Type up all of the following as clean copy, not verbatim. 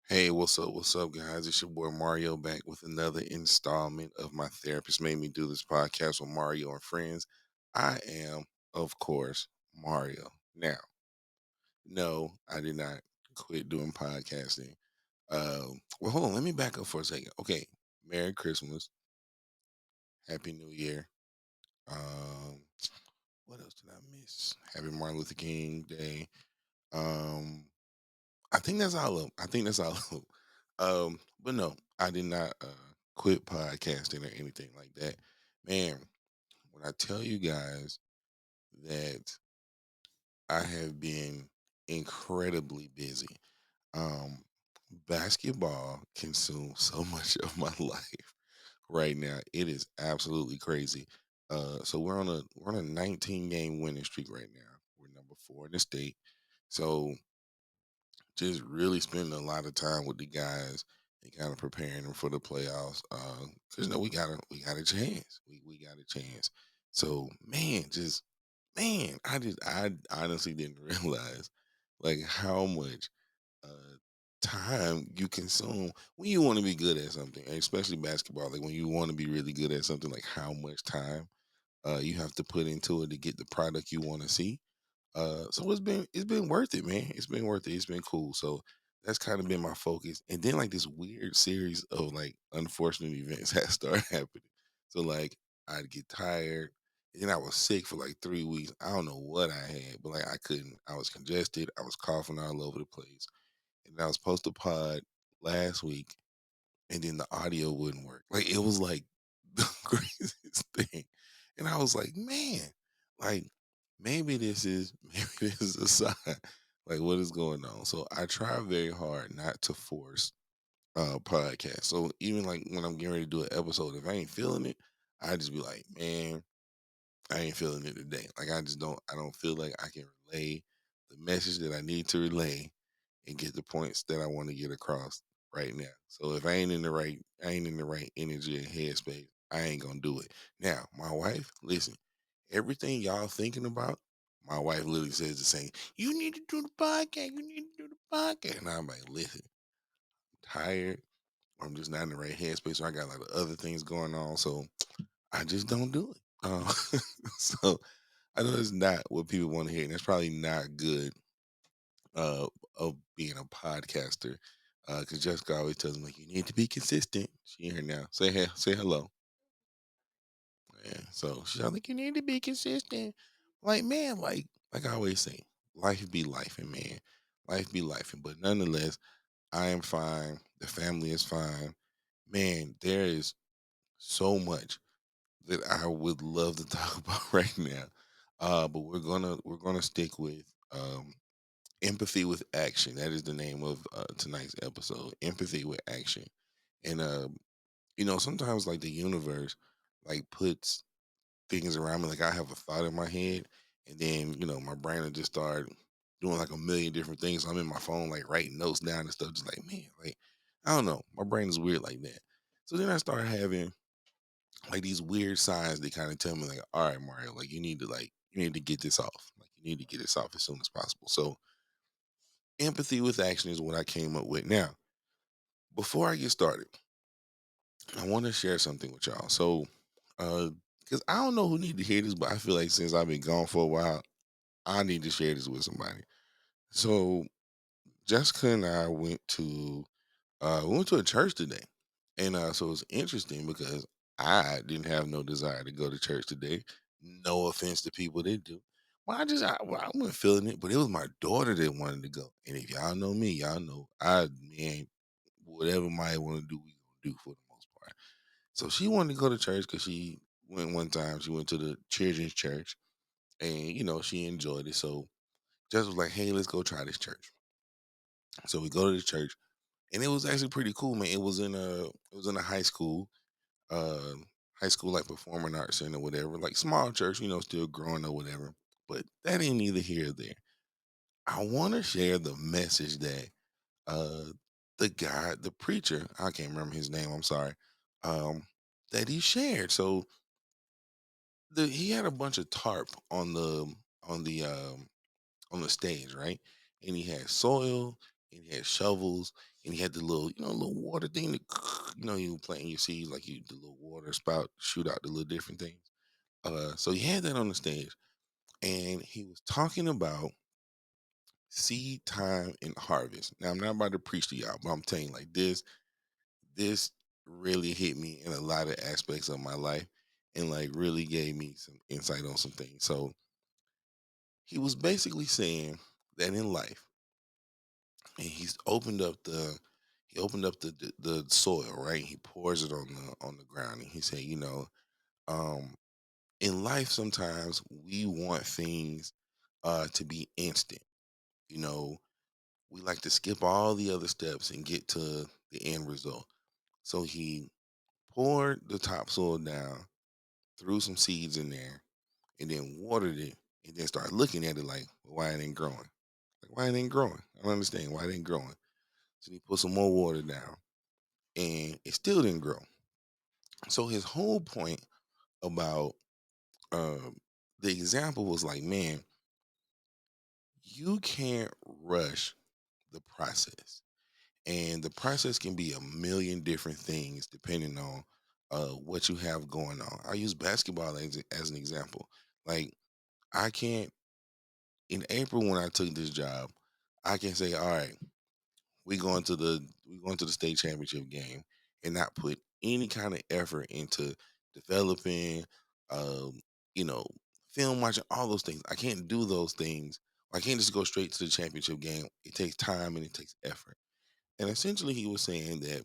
Hey, what's up, guys? It's your boy Mario back with another installment of my therapist made me do this podcast with Mario and friends. I am, of course, Mario. Now, no, I did not quit doing podcasting. Well, hold on, let me back up for a second. Okay, Merry Christmas, Happy New Year. Um, what else did I miss? Happy Martin Luther King Day. Um, I think that's all of 'em. I think that's all of 'em. But no, I did not quit podcasting or anything like that. Man, when I tell you guys that I have been incredibly busy, um, basketball consumes so much of my life right now. It is absolutely crazy. So we're on a 19 game winning streak right now. We're number 4 in the state. So just really spending a lot of time with the guys and kind of preparing them for the playoffs. Cause we got a chance. We got a chance. So man, I honestly didn't realize like how much uh time you consume when you want to be good at something, and especially basketball. Like when you want to be really good at something, like how much time you have to put into it to get the product you want to see. So it's been worth it, man. It's been worth it. It's been cool. So that's kind of been my focus. And then like this weird series of like unfortunate events had started happening. So like I'd get tired. And then I was sick for like 3 weeks. I don't know what I had, but like I couldn't. I was congested. I was coughing all over the place. And I was supposed to pod last week, and then the audio wouldn't work. Like it was like the craziest thing. And I was like, man, like maybe this is a sign. Like what is going on? So I try very hard not to force podcasts. So even like when I'm getting ready to do an episode, if I ain't feeling it, I just be like, man, I ain't feeling it today. Like I don't feel like I can relay the message that I need to relay and get the points that I want to get across right now. So if I ain't in the right energy and headspace, I ain't gonna do it. Now, my wife, listen, everything y'all thinking about, my wife literally says the same. You need to do the podcast. You need to do the podcast. And I'm like, listen, I'm tired. I'm just not in the right headspace. So I got a lot of other things going on. So I just don't do it. So I know it's not what people want to hear, and that's probably not good uh, of being a podcaster. Because Jessica always tells me like you need to be consistent. She in here now. Say hello. Yeah. So she's like you need to be consistent. Like man, like I always say, life be life, and man, life be life. But nonetheless, I am fine. The family is fine. Man, there is so much that I would love to talk about right now. But we're gonna stick with empathy with action. That is the name of tonight's episode. Empathy with action. And sometimes like the universe like puts things around me. Like I have a thought in my head, and then my brain will just start doing like a million different things. So I'm in my phone like writing notes down and stuff. Just like man, like I don't know. My brain is weird like that. So then I start having like these weird signs that kind of tell me like, all right, Mario, like you need to get this off. Like you need to get this off as soon as possible. So empathy with action is what I came up with. Now, before I get started, I want to share something with y'all. So, because I don't know who need to hear this, but I feel like since I've been gone for a while, I need to share this with somebody. So, Jessica and I went to a church today, and so it's interesting because I didn't have no desire to go to church today. No offense to people that do. I wasn't feeling it, but it was my daughter that wanted to go. And if y'all know me, y'all know I man, whatever Maya want to do, we gonna do. do for the most part. So she wanted to go to church because she went one time. She went to the children's church, and she enjoyed it. So just was like, "Hey, let's go try this church." So we go to the church, and it was actually pretty cool, man. It was in a uh, high school like performing arts center, or whatever, like small church, still growing or whatever. But that ain't neither here or there. I want to share the message that uh the preacher, I can't remember his name, I'm sorry, um, that he shared. So he had a bunch of tarp on the um on the stage, right? And he had soil, and he had shovels, and he had the little, little water thing that, you planting your seeds, like the little water spout shoot out the little different things. So he had that on the stage, and he was talking about seed time and harvest. Now I'm not about to preach to y'all, but I'm telling you, like this really hit me in a lot of aspects of my life, and like really gave me some insight on some things. So he was basically saying that in life, and he opened up the soil, right? He pours it on the ground, and he said, um, in life sometimes we want things to be instant. You know, we like to skip all the other steps and get to the end result. So he poured the topsoil down, threw some seeds in there, and then watered it, and then started looking at it like, "Well, why it ain't growing? Like, why it ain't growing? I don't understand why it ain't growing." So he put some more water down, and it still didn't grow. So his whole point about um, the example was like, man, you can't rush the process, and the process can be a million different things depending on what you have going on. I use basketball as an example. Like, I can't, in April when I took this job, I can say, all right, we going to the state championship game, and not put any kind of effort into developing, um, you know, film watching, all those things. I can't do those things. I can't just go straight to the championship game. It takes time and it takes effort. And essentially, he was saying that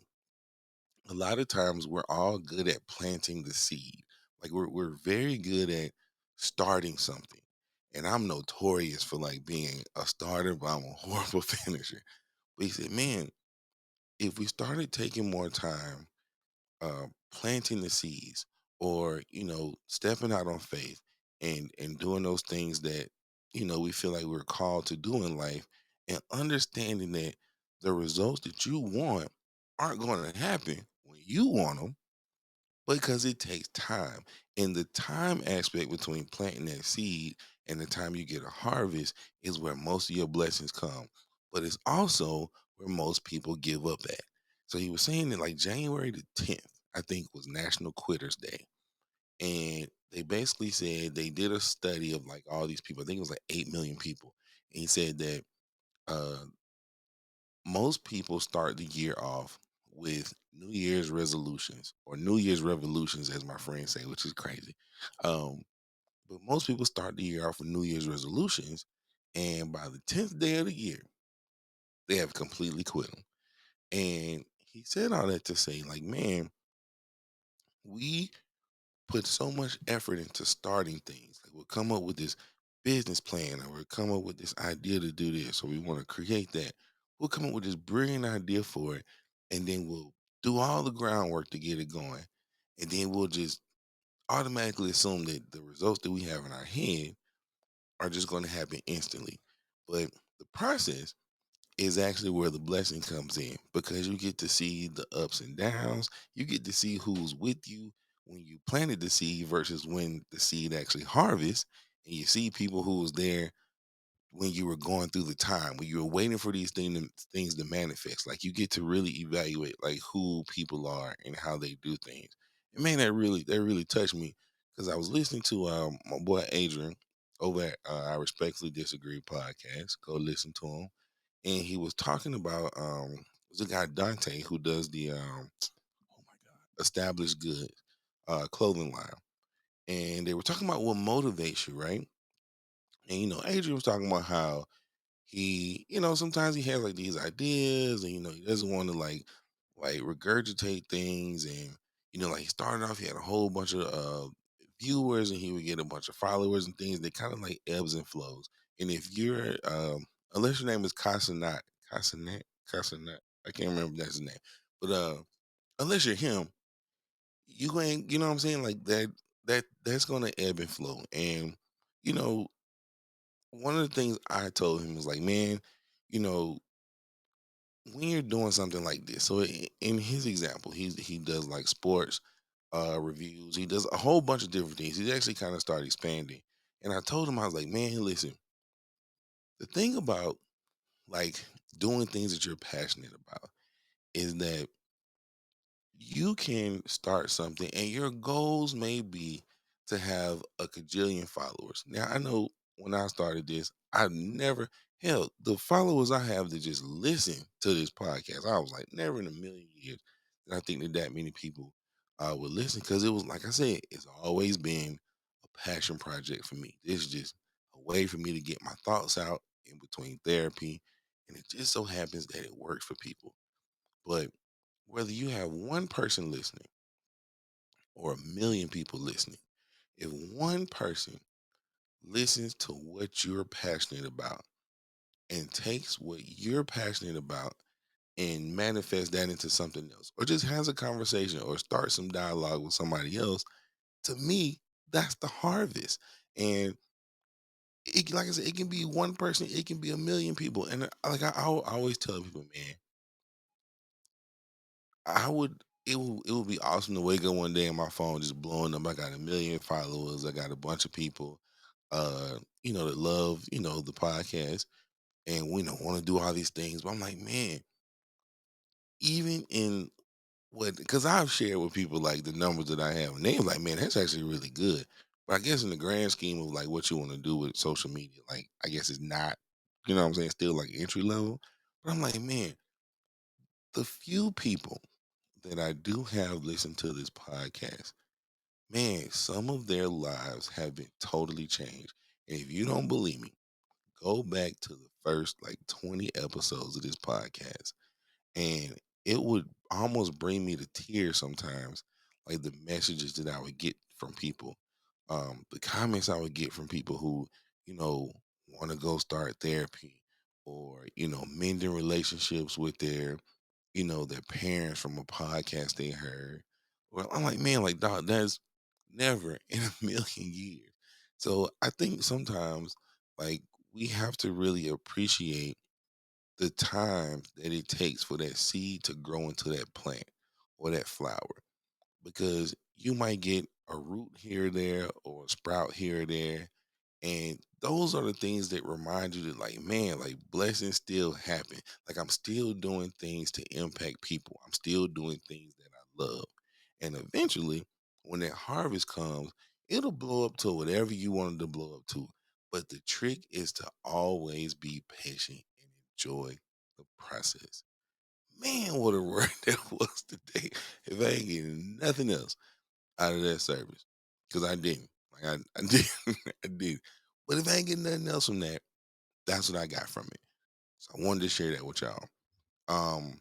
a lot of times we're all good at planting the seed. Like, we're very good at starting something. And I'm notorious for like being a starter, but I'm a horrible finisher. But he said, man, if we started taking more time planting the seeds, or stepping out on faith, and doing those things that we feel like we're called to do in life, and understanding that the results that you want aren't going to happen when you want them, because it takes time. And the time aspect between planting that seed and the time you get a harvest is where most of your blessings come. But it's also where most people give up at. So he was saying that like January the 10th, I think, was National Quitters Day. And they basically said they did a study of like all these people. I think it was like 8 million people. And he said that uh, most people start the year off with New Year's resolutions, or New Year's revolutions, as my friends say, which is crazy. Um, but most people start the year off with New Year's resolutions, and by the 10th day of the year, they have completely quit them. And he said all that to say, like, man, we put so much effort into starting things. Like, we'll come up with this business plan, or we'll come up with this idea to do this, or we want to create that. We'll come up with this brilliant idea for it, and then we'll do all the groundwork to get it going. And then we'll just automatically assume that the results that we have in our head are just going to happen instantly. But the process is actually where the blessing comes in, because you get to see the ups and downs. You get to see who's with you when you planted the seed versus when the seed actually harvests. And you see people who was there when you were going through the time, when you were waiting for things to manifest. Like, you get to really evaluate like who people are and how they do things. And man, that really touched me, because I was listening to my boy Adrian over at I Respectfully Disagree podcast. Go listen to him. And he was talking about there's a guy Dante who does the oh my god, Established Goods clothing line. And they were talking about what motivates you, right? And Adrian was talking about how he, sometimes he has like these ideas, and he doesn't want to like like regurgitate things, and like he started off, he had a whole bunch of viewers, and he would get a bunch of followers and things that kind of like ebbs and flows. And if you're unless your name is Casanat, Casanat, I can't remember if that's his name, but unless you're him, you ain't, you know what I'm saying, like that's gonna ebb and flow. And you know one of the things I told him was like, man, you know when you're doing something like this, so in his example, he does like sports reviews, he does a whole bunch of different things. He's actually kind of started expanding. And I told him, I was like, man, listen, the thing about like doing things that you're passionate about is that you can start something and your goals may be to have a cajillion followers. Now I know when I started this, I never, hell, the followers I have that just listen to this podcast, I was like, never in a million years that I think that many people would listen, because it was like I said, it's always been a passion project for me. This is just a way for me to get my thoughts out in between therapy, and it just so happens that it works for people. But whether you have one person listening or a million people listening, if one person listens to what you're passionate about and takes what you're passionate about and manifests that into something else, or just has a conversation or start some dialogue with somebody else, to me, that's the harvest. And like I said, it can be one person, it can be a million people. And like I always tell people, man, I would it would be awesome to wake up one day and my phone just blowing up. I got a million followers. I got a bunch of people, that love the podcast, and we don't want to do all these things. But I'm like, man, even in what, because I've shared with people like the numbers that I have, and they was like, man, that's actually really good. But I guess in the grand scheme of like what you want to do with social media, like I guess it's not, what I'm saying, still like entry level. But I'm like, man, the few people that I do have listen to this podcast, man, some of their lives have been totally changed. And if you don't believe me, go back to the first like 20 episodes of this podcast, and it would almost bring me to tears sometimes, like the messages that I would get from people, the comments I would get from people who, you know, want to go start therapy, or, mending relationships with their parents from a podcast they heard. Well, I'm like, man, like, dog, that's never in a million years. So I think sometimes, like, we have to really appreciate the time that it takes for that seed to grow into that plant or that flower, because you might get a root here or there or a sprout here or there, and those are the things that remind you that, like, man, like blessings still happen. Like I'm still doing things to impact people. I'm still doing things that I love. And eventually, when that harvest comes, it'll blow up to whatever you wanted to blow up to. But the trick is to always be patient and enjoy the process. Man, what a word that was today. If I ain't getting nothing else out of that service, because I didn't. Like I did, I did. But if I ain't getting nothing else from that, that's what I got from it. So I wanted to share that with y'all. Um,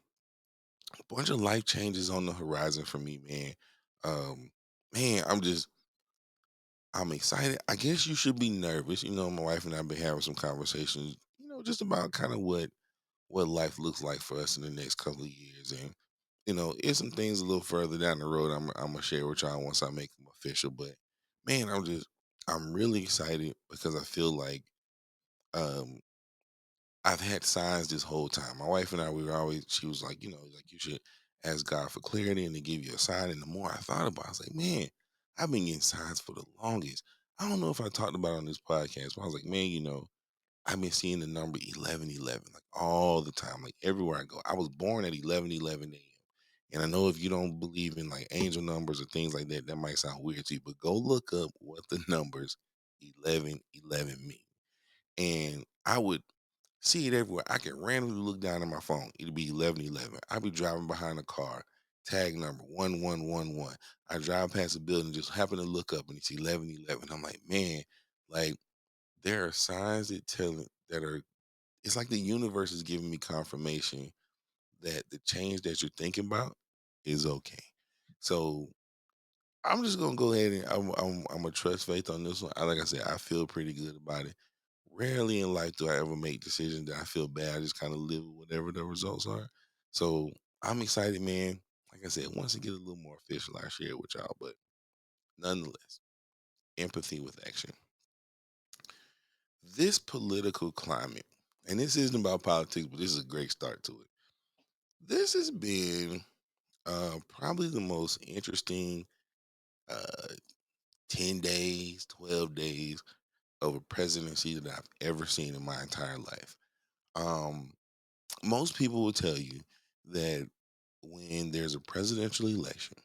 a bunch of life changes on the horizon for me, man. Man, I'm excited. I guess you should be nervous. My wife and I've been having some conversations, just about kind of what life looks like for us in the next couple of years. And it's some things a little further down the road I'm gonna share with y'all once I make them official. But man, I'm really excited because I feel like um I've had signs this whole time. My wife and I, we were always, she was like, like you should ask God for clarity and to give you a sign. And the more I thought about it, I was like, man, I've been getting signs for the longest. I don't know if I talked about it on this podcast, but I was like, man, I've been seeing the number 1111 like all the time, like everywhere I go. I was born at 11:11 a.m. And I know if you don't believe in like angel numbers or things like that, that might sound weird to you, but go look up what the numbers 1111 mean. And I would see it everywhere. I can randomly look down at my phone. It'll be 11:11. I'll be driving behind a car, tag number 1111. I drive past a building, just happen to look up and it's 11:11. I'm like, man, like there are signs that tell it that are, it's like the universe is giving me confirmation that the change that you're thinking about is okay. So I'm just gonna go ahead and I'm a trust faith on this one. Like I said, I feel pretty good about it. Rarely in life do I ever make decisions that I feel bad. I just kind of live with whatever the results are. So I'm excited, man. Like I said, once it get a little more official, I share it with y'all. But nonetheless, empathy with action. This political climate, and this isn't about politics, but this is a great start to it. This has been probably the most interesting uh, 10 days, 12 days of a presidency that I've ever seen in my entire life. Um, Most people will tell you that when there's a presidential election,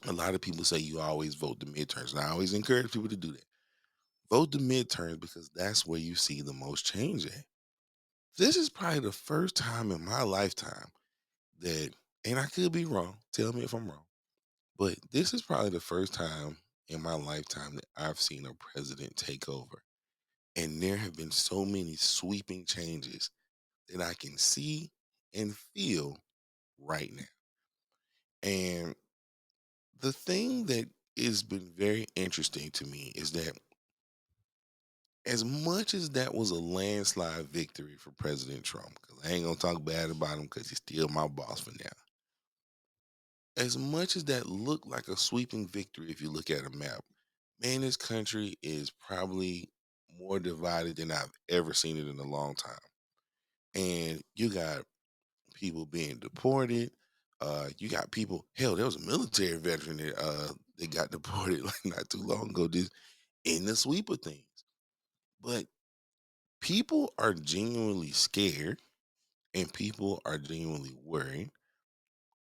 a lot of people say you always vote the midterms. And I always encourage people to do that. Vote the midterms because that's where you see the most change at. This is probably the first time in my lifetime that, and I could be wrong, tell me if I'm wrong, but this is probably the first time in my lifetime that I've seen a president take over. And there have been so many sweeping changes that I can see and feel right now. And the thing that has been very interesting to me is that as much as that was a landslide victory for President Trump, because I ain't gonna talk bad about him because he's still my boss for now. As much as that looked like a sweeping victory, if you look at a map, man, this country is probably more divided than I've ever seen it in a long time. And you got people being deported. You got people. Hell, there was a military veteran that got deported like not too long ago, just in the sweep of things. But people are genuinely scared, and people are genuinely worried,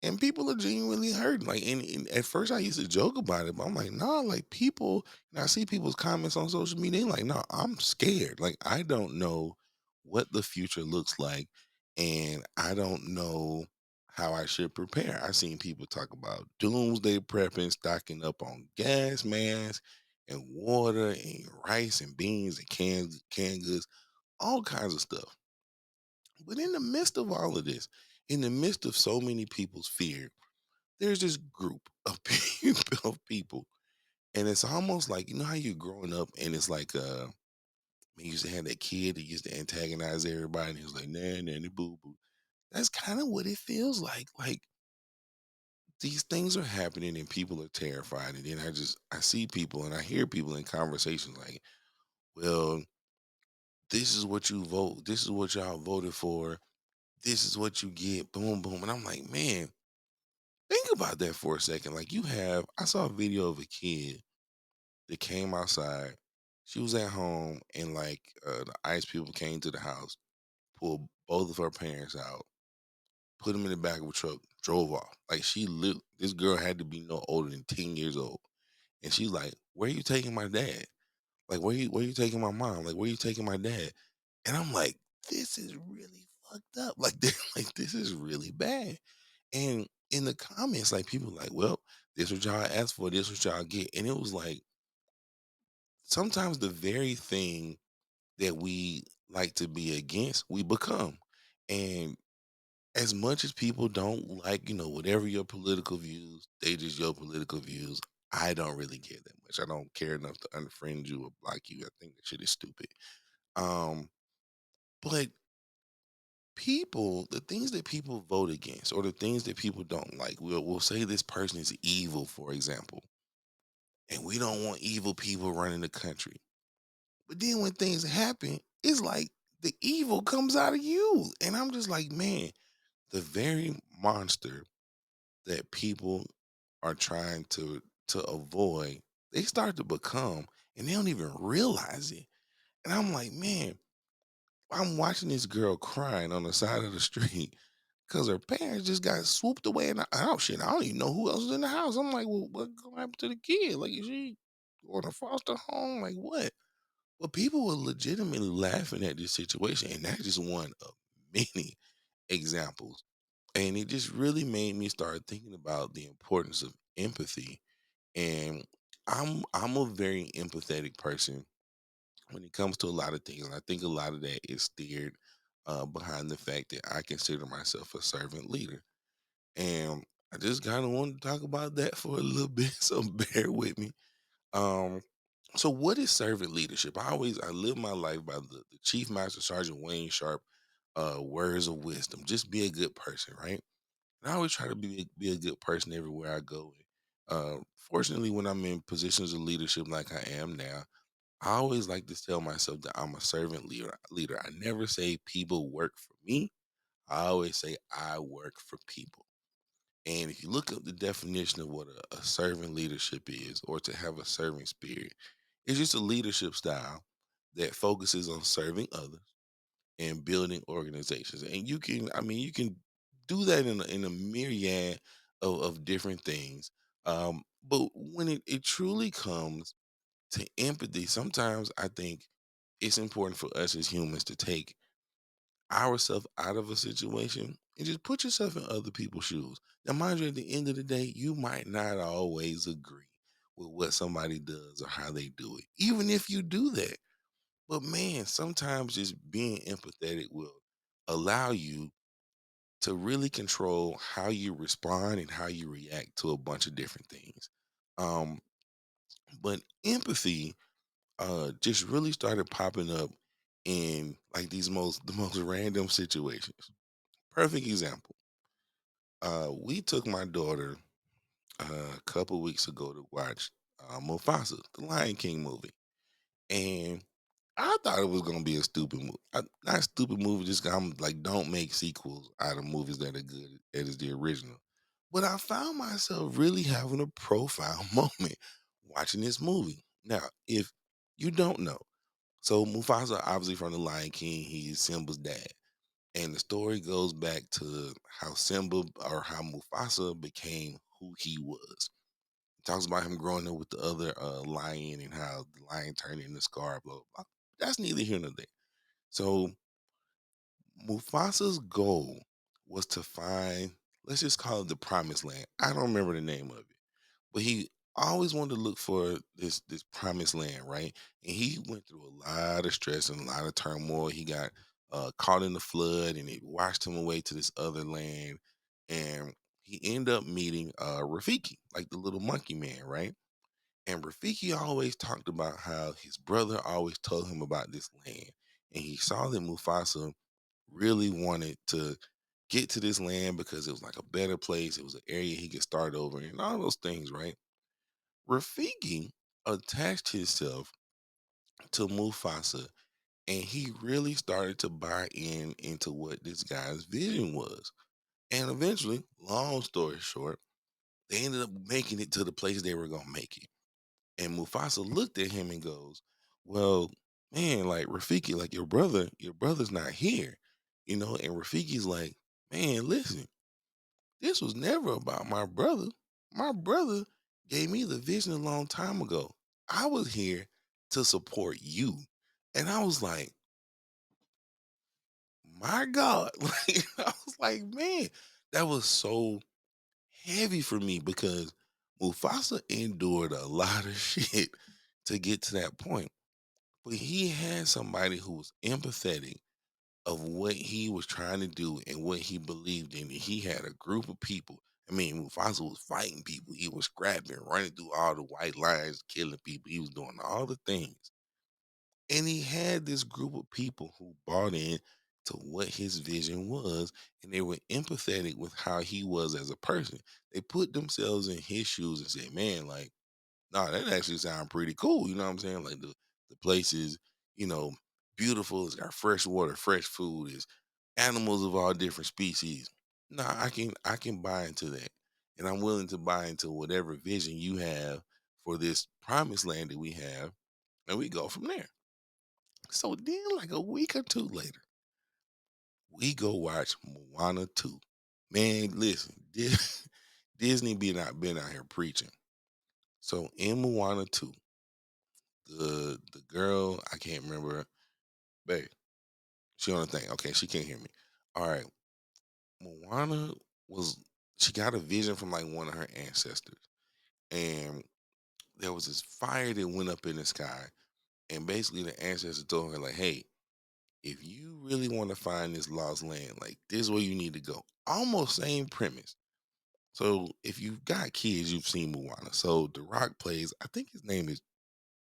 and people are genuinely hurting. Like, and at first I used to joke about it, but I'm like, nah, like people, and I see people's comments on social media, they like, nah, I'm scared. Like, I don't know what the future looks like, and I don't know how I should prepare. I've seen people talk about doomsday prepping, stocking up on gas masks and water and rice and beans and canned goods, all kinds of stuff. But in the midst of all of this, in the midst of so many people's fear, there's this group of people, and it's almost like you know how you're growing up, and it's like we used to have that kid that used to antagonize everybody, and he was like, nah, nanny, boo, boo. That's kind of what it feels like. Like these things are happening, and people are terrified, and then I see people, and I hear people in conversations like, well, this is what you vote, this is what y'all voted for, this is what you get, boom, boom, and I'm like, man, think about that for a second. Like I saw a video of a kid that came outside. She was at home, and like the ICE people came to the house, pulled both of her parents out, put them in the back of a truck, drove off. Like she lived. This girl had to be no older than 10 years old, and she's like, "Where are you taking my dad? Like where you taking my mom? Like where you taking my dad?" And I'm like, "This is really fucked up. Like like this is really bad." And in the comments, like people like, "Well, this what y'all asked for. This what y'all get," and it was like sometimes the very thing that we like to be against, we become. And as much as people don't like, whatever your political views, they just your political views. I don't really care that much. I don't care enough to unfriend you or block you. I think that shit is stupid. Um, but the things that people vote against or the things that people don't like, we'll say this person is evil, for example, and we don't want evil people running the country. But then when things happen, it's like the evil comes out of you. And I'm just like, man, the very monster that people are trying to avoid, they start to become and they don't even realize it. And I'm like, man, I'm watching this girl crying on the side of the street because her parents just got swooped away in the house. Shit, I don't even know who else is in the house. I'm like, well, what gonna happen to the kid? Like, is she going to foster home? Like, what? But people were legitimately laughing at this situation, and that's just one of many examples. And it just really made me start thinking about the importance of empathy. And I'm a very empathetic person when it comes to a lot of things, and I think a lot of that is steered. behind the fact that I consider myself a servant leader. And I just kind of wanted to talk about that for a little bit, so bear with me. Um, so what is servant leadership? I live my life by the Chief Master Sergeant Wayne Sharp words of wisdom. Just be a good person, right? And I always try to be a good person everywhere I go. Fortunately, when I'm in positions of leadership like I am now, I always like to tell myself that I'm a servant leader. I never say people work for me. I always say I work for people. And if you look up the definition of what a servant leadership is, or to have a servant spirit, it's just a leadership style that focuses on serving others and building organizations. And you can do that in a myriad of different things. But when it truly comes to empathy, sometimes I think it's important for us as humans to take ourselves out of a situation and just put yourself in other people's shoes. Now, mind you, at the end of the day, you might not always agree with what somebody does or how they do it, even if you do that. But man, sometimes just being empathetic will allow you to really control how you respond and how you react to a bunch of different things. Um, but empathy just really started popping up in like the most random situations. Perfect example. We took my daughter a couple weeks ago to watch Mufasa, the Lion King movie, and I thought it was gonna be a stupid movie. Not stupid movie. Just I'm like, don't make sequels out of movies that are good as the original. But I found myself really having a profound moment watching this movie. Now, if you don't know, so Mufasa, obviously from the Lion King, he's Simba's dad. And the story goes back to how Simba or how Mufasa became who he was. It talks about him growing up with the other lion and how the lion turned into Scar, blah, blah, blah. That's neither here nor there. So Mufasa's goal was to find, let's just call it the promised land. I don't remember the name of it, but he always wanted to look for this promised land, right? And he went through a lot of stress and a lot of turmoil. He got caught in the flood, and it washed him away to this other land. And he ended up meeting Rafiki, like the little monkey man, right? And Rafiki always talked about how his brother always told him about this land, and he saw that Mufasa really wanted to get to this land because it was like a better place. It was an area he could start over and all those things, right? Rafiki attached himself to Mufasa, and he really started to buy into what this guy's vision was. And eventually, long story short, they ended up making it to the place they were gonna make it. And Mufasa looked at him and goes, "Well, man, like Rafiki, like your brother's not here, you know." And Rafiki's like, "Man, listen, this was never about my brother. My brother gave me the vision a long time ago. I was here to support you." And I was like, my God. Like, I was like, man, that was so heavy for me because Mufasa endured a lot of shit to get to that point. But he had somebody who was empathetic of what he was trying to do and what he believed in. And he had a group of people. I mean, Mufasa was fighting people. He was scrapping, running through all the white lines, killing people. He was doing all the things. And he had this group of people who bought in to what his vision was, and they were empathetic with how he was as a person. They put themselves in his shoes and said, "Man, like, nah, that actually sounds pretty cool." You know what I'm saying? Like the place is, you know, beautiful. It's got fresh water, fresh food. It's animals of all different species. Nah, I can buy into that, and I'm willing to buy into whatever vision you have for this promised land that we have, and we go from there. So then, like a week or two later, we go watch Moana 2. Man, listen, Disney been out here preaching. So in Moana 2, the girl, I can't remember, babe, she on the thing. Okay, she can't hear me. All right. Moana was she got a vision from like one of her ancestors. And there was this fire that went up in the sky. And basically the ancestor told her, like, hey, if you really want to find this lost land, like this is where you need to go. Almost same premise. So if you've got kids, you've seen Moana. So The Rock plays, I think his name is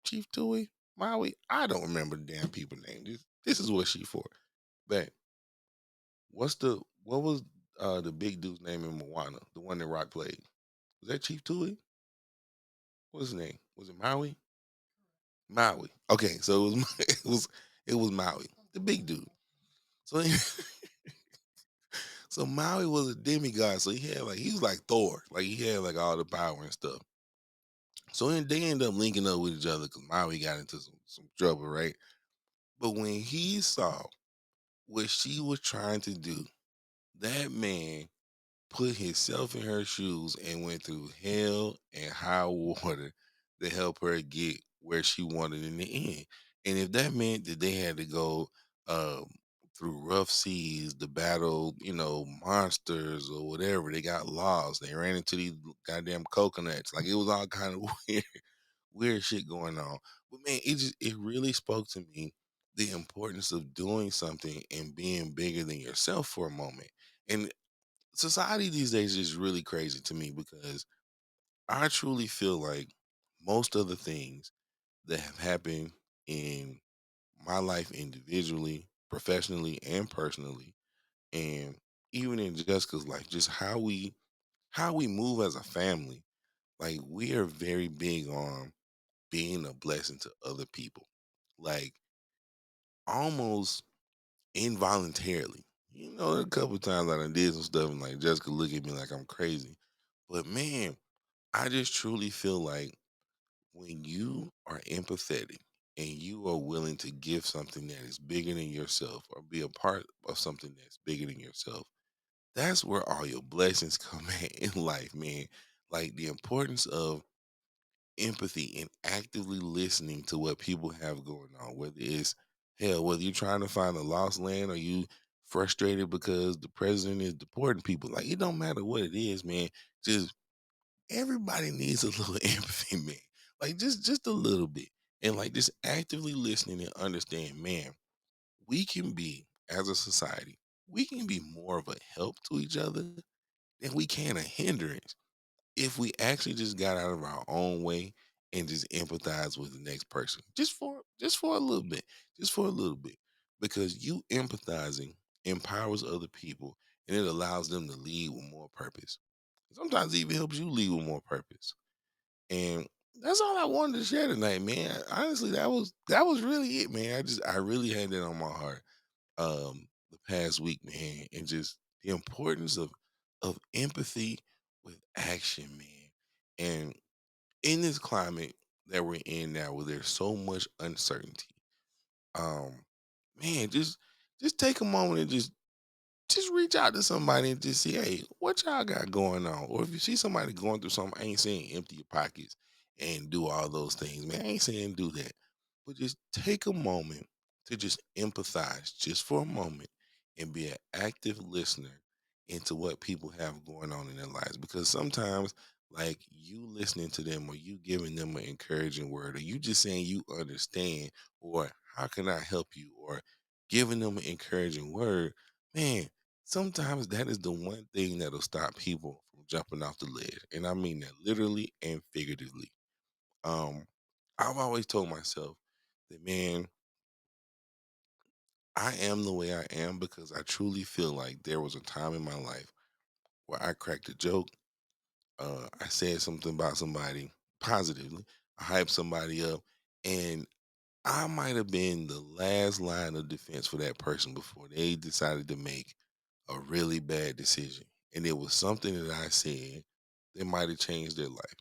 Chief Tui, Maui. I don't remember the damn people name. This is what she for. But what was the big dude's name in Moana? The one that Rock played. Was that Chief Tui? What's his name? Was it Maui? Maui. Okay, so it was it was Maui, the big dude. So so Maui was a demigod. So he was like Thor. Like he had like all the power and stuff. So then they end up linking up with each other because Maui got into some trouble, right? But when he saw what she was trying to do, that man put himself in her shoes and went through hell and high water to help her get where she wanted in the end. And if that meant that they had to go um, through rough seas to battle, monsters or whatever, they got lost. They ran into these goddamn coconuts. Like it was all kind of weird shit going on. But man, it really spoke to me the importance of doing something and being bigger than yourself for a moment. And society these days is really crazy to me because I truly feel like most of the things that have happened in my life individually, professionally, and personally, and even in Jessica's life, just how we move as a family, like we are very big on being a blessing to other people. Like almost involuntarily. A couple times I done did some stuff and like Jessica look at me like I'm crazy. But man, I just truly feel like when you are empathetic and you are willing to give something that is bigger than yourself or be a part of something that's bigger than yourself, that's where all your blessings come at in life, man. Like the importance of empathy and actively listening to what people have going on, whether it's hell, whether you're trying to find a lost land or you frustrated because the president is deporting people. Like it don't matter what it is, man. Just everybody needs a little empathy, man. Like just a little bit. And like just actively listening and understand, man, we can be as a society, we can be more of a help to each other than we can a hindrance if we actually just got out of our own way and just empathize with the next person. Just for a little bit. Just for a little bit. Because you empathizing empowers other people and it allows them to lead with more purpose. Sometimes it even helps you lead with more purpose. And that's all I wanted to share tonight, man. Honestly, that was really it, man. I really had that on my heart the past week, man, and just the importance of empathy with action, man. And in this climate that we're in now where there's so much uncertainty, um, man, just take a moment and just reach out to somebody and just say, hey, what y'all got going on? Or if you see somebody going through something, I ain't saying empty your pockets and do all those things, man. I ain't saying do that. But just take a moment to just empathize just for a moment and be an active listener into what people have going on in their lives. Because sometimes, like you listening to them or you giving them an encouraging word or you just saying you understand or how can I help you or giving them an encouraging word, man, sometimes that is the one thing that'll stop people from jumping off the ledge. And I mean that literally and figuratively. Um, I've always told myself that, man, I am the way I am because I truly feel like there was a time in my life where I cracked a joke. I said something about somebody positively. I hyped somebody up, and I might have been the last line of defense for that person before they decided to make a really bad decision. And it was something that I said that might have changed their life.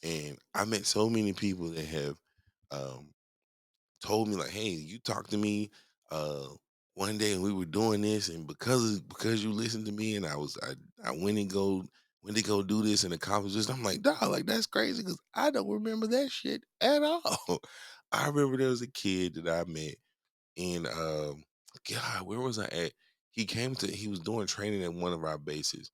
And I met so many people that have um, told me like, "Hey, you talked to me uh, one day and we were doing this, and because you listened to me, and I went to go do this and accomplish this." I'm like, "Dog, like that's crazy because I don't remember that shit at all." I remember there was a kid that I met and God, where was I at? He was doing training at one of our bases.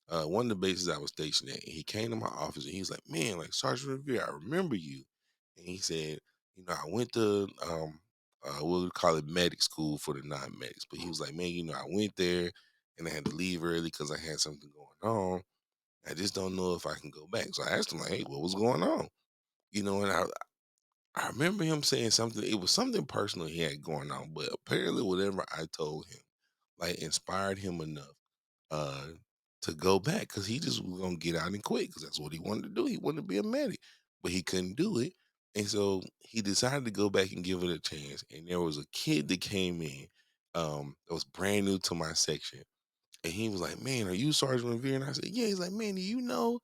One of the bases I was stationed at. And he came to my office and he was like, man, like Sergeant Revere, I remember you. And he said, I went to we'll call it medic school for the non-medics. But he was like, man, I went there and I had to leave early because I had something going on. I just don't know if I can go back. So I asked him, like, hey, what was going on? And I remember him saying something. It was something personal he had going on, but apparently whatever I told him, like, inspired him enough uh to go back because he just was gonna get out and quit because that's what he wanted to do. He wanted to be a medic, but he couldn't do it. And so he decided to go back and give it a chance. And there was a kid that came in that was brand new to my section. And he was like, man, are you Sergeant Revere? And I said, yeah. He's like, man, do you know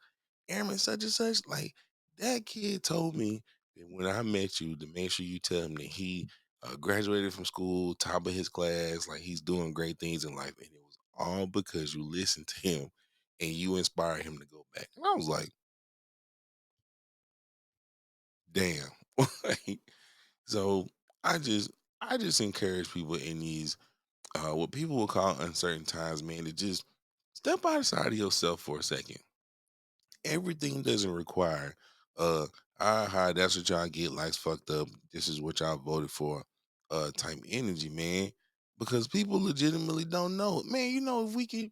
Airman such and such? Like, that kid told me that when I met you, to make sure you tell him that he graduated from school, top of his class, like he's doing great things in life. And it was all because you listened to him and you inspired him to go back. And I was like, damn. Like, so I just I just encourage people in these what people will call uncertain times, man, to just step outside of yourself for a second. Everything doesn't require aha, that's what y'all get, likes fucked up, this is what y'all voted for, type energy, man. Because people legitimately don't know. Man, if we can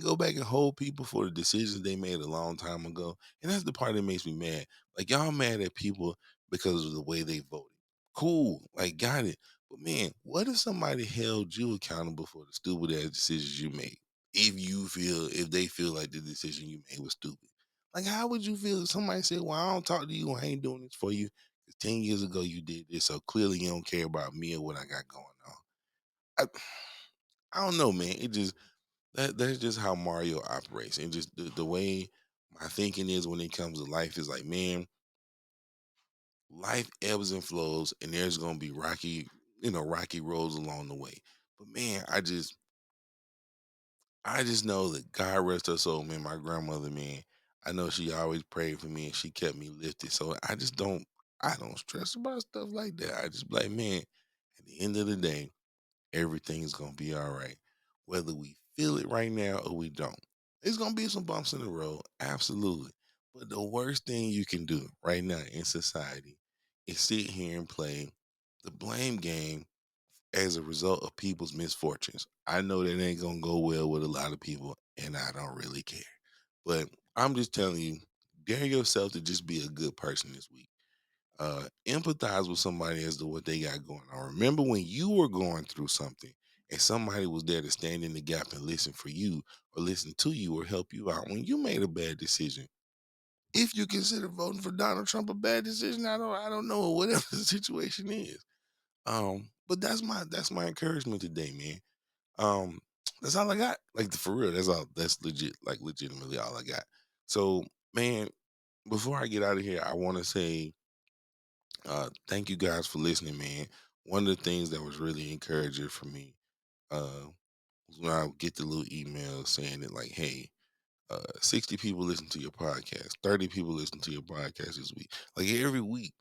go back and hold people for the decisions they made a long time ago, and that's the part that makes me mad. Like, y'all mad at people because of the way they voted. Cool, like, got it. But man, what if somebody held you accountable for the stupid ass decisions you made? If they feel like the decision you made was stupid. Like, how would you feel if somebody said, well, I don't talk to you, I ain't doing this for you. 'Cause 10 years ago you did this, so clearly you don't care about me or what I got going on. I, I don't know, man. That's just how Mario operates. And just the way my thinking is when it comes to life is like, man, life ebbs and flows, and there's gonna be rocky roads along the way. But man, I just know that God rest her soul, man. My grandmother, man, I know she always prayed for me and she kept me lifted. So I don't stress about stuff like that. I just be like, man, at the end of the day, everything's gonna be all right. Whether we feel it right now or we don't. There's gonna be some bumps in the road, absolutely. But the worst thing you can do right now in society is sit here and play the blame game as a result of people's misfortunes. I know that ain't gonna go well with a lot of people, and I don't really care. But I'm just telling you, dare yourself to just be a good person this week. Empathize with somebody as to what they got going on. Remember when you were going through something and somebody was there to stand in the gap and listen for you or listen to you or help you out when you made a bad decision. If you consider voting for Donald Trump a bad decision, I don't know whatever the situation is. But that's my encouragement today, man. Um, that's all I got. Like, for real, that's legit, like legitimately all I got. So, man, before I get out of here, I want to say thank you guys for listening, man. One of the things that was really encouraging for me uh was when I get the little email saying that, like, hey, 60 people listen to your podcast, 30 people listen to your podcast this week. Like, every week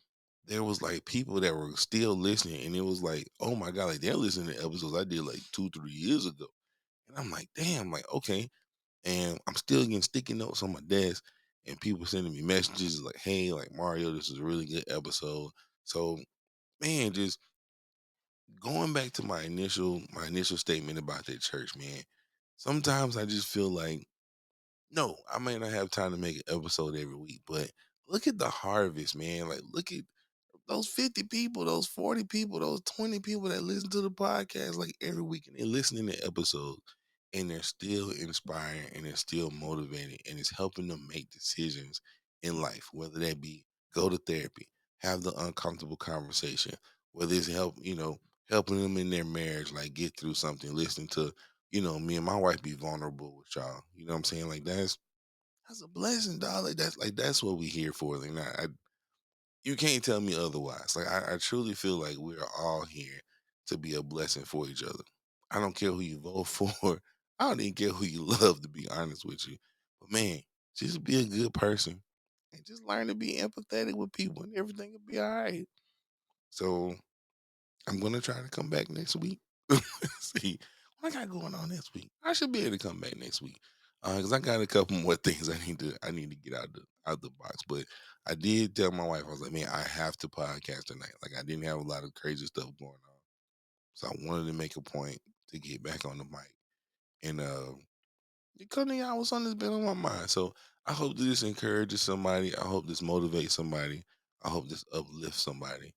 there was like people that were still listening, and it was like, oh my god, like they're listening to episodes I did like 2 3 years ago. And I'm like, damn, like, okay. And I'm still getting sticky notes on my desk and people sending me messages like, hey, like, Mario, this is a really good episode. So, man, just going back to my initial statement about that church, man. Sometimes I just feel like, no, I may not have time to make an episode every week, but look at the harvest, man. Like, look at those 50 people, those 40 people, those 20 people that listen to the podcast like every week, and they're listening to episodes, and they're still inspiring and they're still motivated, and it's helping them make decisions in life, whether that be go to therapy, have the uncomfortable conversation, whether it's helping them in their marriage, like get through something, listening to, me and my wife be vulnerable with y'all. You know what I'm saying? Like, that's a blessing, dog. Like that's what we here for. Like, you can't tell me otherwise. Like, I truly feel like we're all here to be a blessing for each other. I don't care who you vote for. I don't even care who you love, to be honest with you. But man, just be a good person and just learn to be empathetic with people, and everything will be all right. So I'm gonna try to come back next week. See what I got going on next week. I should be able to come back next week because I got a couple more things I need to get out the box. But I did tell my wife, I was like, man, I have to podcast tonight. Like, I didn't have a lot of crazy stuff going on. So I wanted to make a point to get back on the mic and because y'all was on this been on my mind. So I hope that this encourages somebody. I hope this motivates somebody. I hope this uplifts somebody.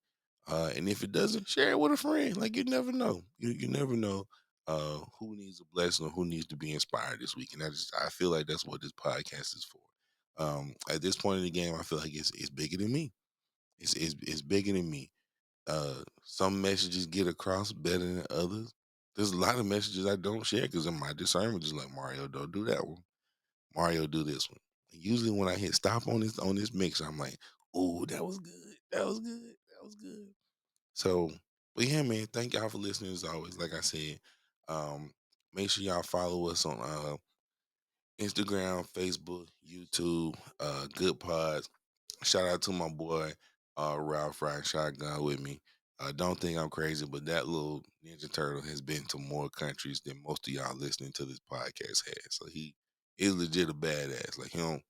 And if it doesn't, share it with a friend. Like you never know. You never know who needs a blessing or who needs to be inspired this week. And I feel like that's what this podcast is for. At this point in the game, I feel like it's bigger than me. It's bigger than me. Some messages get across better than others. There's a lot of messages I don't share because in my discernment, just like Mario, don't do that one. Mario, do this one. And usually when I hit stop on this mixer, I'm like, "Ooh, that was good. That was good. That was good." So, but yeah, man, thank y'all for listening as always. Like I said, um, make sure y'all follow us on Instagram, Facebook, YouTube, Good Pods. Shout out to my boy Ralph Ryan Shotgun with me. Don't think I'm crazy, but that little Ninja Turtle has been to more countries than most of y'all listening to this podcast has. So he is legit a badass. Like he don't.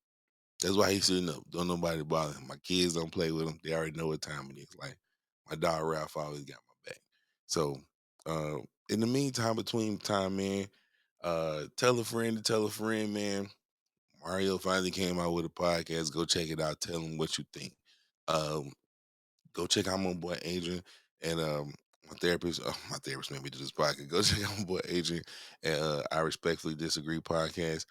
That's why he's sitting up. Don't nobody bother him. My kids don't play with him. They already know what time it is. Like my dog Ralph always got my back. So uh, in the meantime, between time, man, tell a friend to tell a friend, man. Mario finally came out with a podcast. Go check it out. Tell them what you think. Um, Go check out my boy Adrian and my therapist. My therapist made me do this podcast. Go check out my boy Adrian and I respectfully disagree podcast.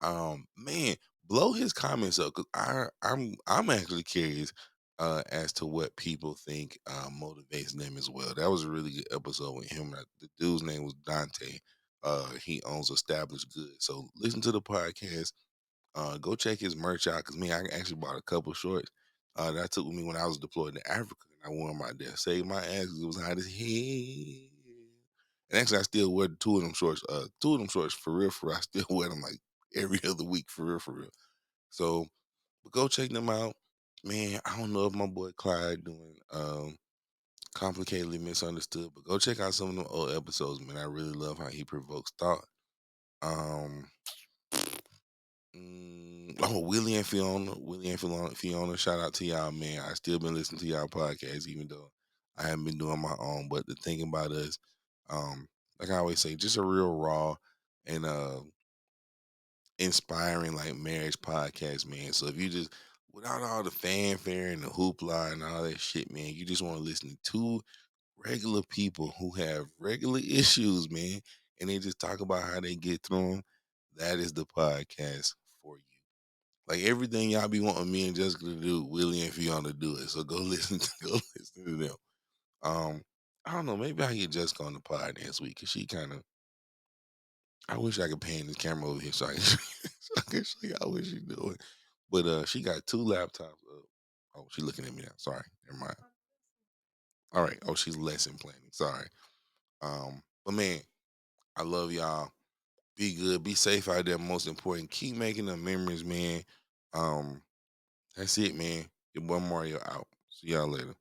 Man, blow his comments up because I'm actually curious as to what people think motivates them as well. That was a really good episode with him. The dude's name was Dante. He owns Established Goods. So listen to the podcast, go check his merch out because me, I actually bought a couple shorts that I took with me when I was deployed to Africa, and I wore them out there. Saved my ass because it was hot as hell. And actually, I still wear two of them shorts. Two of them shorts for real, for real. I still wear them like every other week for real, for real. So, but go check them out, man. I don't know if my boy Clyde doing complicatedly misunderstood, but go check out some of them old episodes, man. I really love how he provokes thought. Um, Willie and Fiona, Fiona. Shout out to y'all, man. I still been listening to y'all podcast, even though I haven't been doing my own. But the thing about us, um, like I always say, just a real raw and inspiring like marriage podcast, man. So if you just without all the fanfare and the hoopla and all that shit, man, you just want to listen to two regular people who have regular issues, man, and they just talk about how they get through them. That is the podcast for you. Like everything y'all be wanting me and Jessica to do, Willie and Fiona do it. So go listen to them. Um, I don't know, maybe I get Jessica on the pod next week because she kind of. I wish I could pan this camera over here so I can, so I can show y'all what she doing. But she got two laptops up. Oh, she looking at me now. Sorry, never mind. All right. Oh, she's lesson planning. Sorry. But man, I love y'all. Be good. Be safe out there. Most important. Keep making the memories, man. Um, that's it, man. Your boy Mario out. See y'all later.